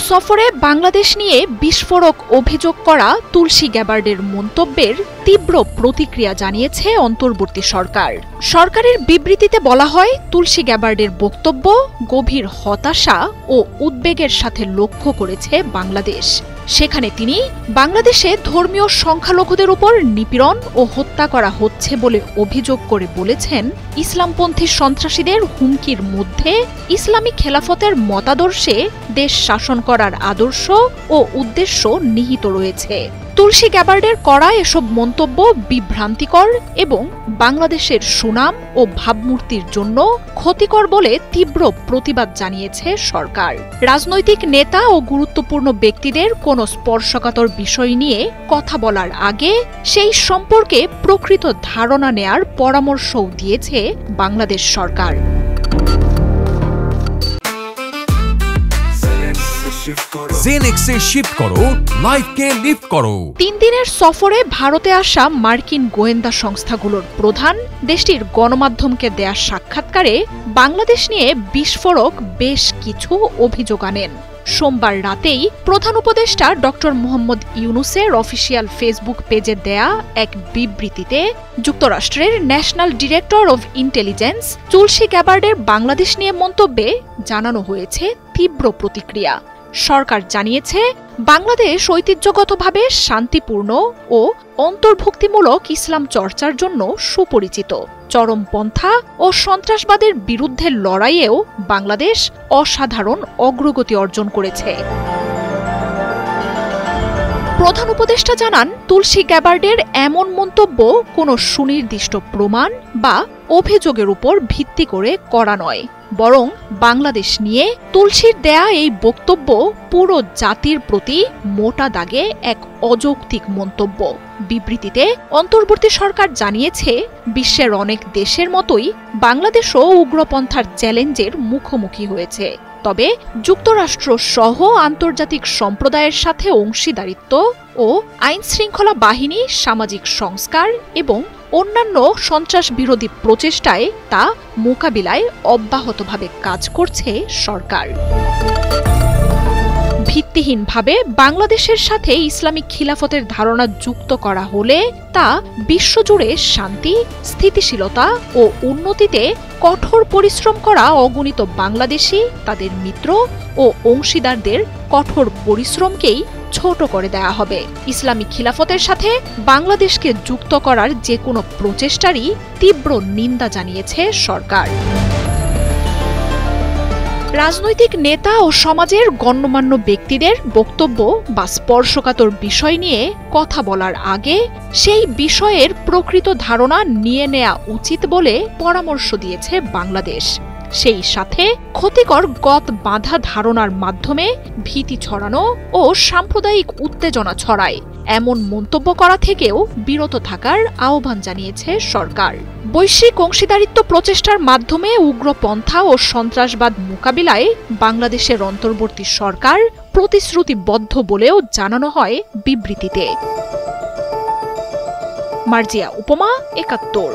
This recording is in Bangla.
সফরে বাংলাদেশ নিয়ে বিস্ফোরক অভিযোগ করা তুলসী গ্যাবার্ডের মন্তব্যের তীব্র প্রতিক্রিয়া জানিয়েছে অন্তর্বর্তী সরকার। সরকারের বিবৃতিতে বলা হয়, তুলসী গ্যাবার্ডের বক্তব্য গভীর হতাশা ও উদ্বেগের সাথে লক্ষ্য করেছে বাংলাদেশ। সেখানে তিনি বাংলাদেশে ধর্মীয় সংখ্যালঘুদের উপর নিপীড়ন ও হত্যা করা হচ্ছে বলে অভিযোগ করে বলেছেন, ইসলামপন্থী সন্ত্রাসীদের হুমকির মধ্যে ইসলামী খেলাফতের মতাদর্শে দেশ শাসন করার আদর্শ ও উদ্দেশ্য নিহিত রয়েছে। তুলসী গ্যাবার্ডের করা এসব মন্তব্য বিভ্রান্তিকর এবং বাংলাদেশের সুনাম ও ভাবমূর্তির জন্য ক্ষতিকর বলে তীব্র প্রতিবাদ জানিয়েছে সরকার। রাজনৈতিক নেতা ও গুরুত্বপূর্ণ ব্যক্তিদের কোনো স্পর্শকাতর বিষয় নিয়ে কথা বলার আগে সেই সম্পর্কে প্রকৃত ধারণা নেয়ার পরামর্শও দিয়েছে বাংলাদেশ সরকার। জেনেক্সে শিফট করো, লাইফকে লিফট করো। 3 দিনের সফরে ভারতে আসা মার্কিন গোয়েন্দা সংস্থাগুলোর প্রধান দেশটির গণমাধ্যমকে দেয়া সাক্ষাৎকারে বাংলাদেশ নিয়ে বিস্ফোরক বেশ কিছু অভিযোগ আনেন। সোমবার রাতেই প্রধান উপদেষ্টা ডক্টর মোহাম্মদ ইউনূসের অফিসিয়াল ফেসবুক পেজে দেয়া এক বিবৃতিতে যুক্তরাষ্ট্রের ন্যাশনাল ডিরেক্টর অব ইন্টেলিজেন্স তুলসী গ্যাবার্ডের বাংলাদেশ নিয়ে মন্তব্যে জানানো হয়েছে তীব্র প্রতিক্রিয়া। সরকার জানিয়েছে, বাংলাদেশ ঐতিহ্যগতভাবে শান্তিপূর্ণ ও অন্তর্ভুক্তিমূলক ইসলাম চর্চার জন্য সুপরিচিত। চরমপন্থা ও সন্ত্রাসবাদের বিরুদ্ধে লড়াইয়েও বাংলাদেশ অসাধারণ অগ্রগতি অর্জন করেছে। প্রধান উপদেষ্টা জানান, তুলসী গ্যাবার্ডের এমন মন্তব্য কোনো সুনির্দিষ্ট প্রমাণ বা অভিযোগের উপর ভিত্তি করে করা নয়, বরং বাংলাদেশ নিয়ে তুলসীর দেয়া এই বক্তব্য পুরো জাতির প্রতি মোটা দাগে এক অযৌক্তিক মন্তব্য। বিবৃতিতে অন্তর্বর্তী সরকার জানিয়েছে, বিশ্বের অনেক দেশের মতোই বাংলাদেশও উগ্রপন্থার চ্যালেঞ্জের মুখোমুখি হয়েছে। তবে যুক্তরাষ্ট্র সহ আন্তর্জাতিক সম্প্রদায়ের সাথে অংশীদারিত্ব ও আইনশৃঙ্খলা বাহিনী, সামাজিক সংস্কার এবং অন্যান্য সন্ত্রাস বিরোধী প্রচেষ্টায় তা মোকাবিলায় অব্যাহতভাবে কাজ করছে সরকার। ভিত্তিহীনভাবে বাংলাদেশের সাথে ইসলামিক খিলাফতের ধারণা যুক্ত করা হলে তা বিশ্বজুড়ে শান্তি, স্থিতিশীলতা ও উন্নতিতে কঠোর পরিশ্রম করা অগণিত বাংলাদেশি, তাদের মিত্র ও অংশীদারদের কঠোর পরিশ্রমকেই ছোট করে দেয়া হবে। ইসলামিক খিলাফতের সাথে বাংলাদেশকে যুক্ত করার যে কোনো প্রচেষ্টারই তীব্র নিন্দা জানিয়েছে সরকার। রাজনৈতিক নেতা ও সমাজের গণ্যমান্য ব্যক্তিদের বক্তব্য বা স্পর্শকাতর বিষয় নিয়ে কথা বলার আগে সেই বিষয়ের প্রকৃত ধারণা নিয়ে নেওয়া উচিত বলে পরামর্শ দিয়েছে বাংলাদেশ। সেই সাথে ক্ষতিকর গত বাঁধা ধারণার মাধ্যমে ভীতি ছড়ানো ও সাম্প্রদায়িক উত্তেজনা ছড়ায় এমন মন্তব্য করা থেকেও বিরত থাকার আহ্বান জানিয়েছে সরকার। বৈশ্বিক অংশীদারিত্ব প্রচেষ্টার মাধ্যমে উগ্রপন্থা ও সন্ত্রাসবাদ মোকাবিলায় বাংলাদেশের অন্তর্বর্তী সরকার প্রতিশ্রুতিবদ্ধ বলেও জানানো হয় বিবৃতিতে। মার্জিয়া উপমা, ৭১।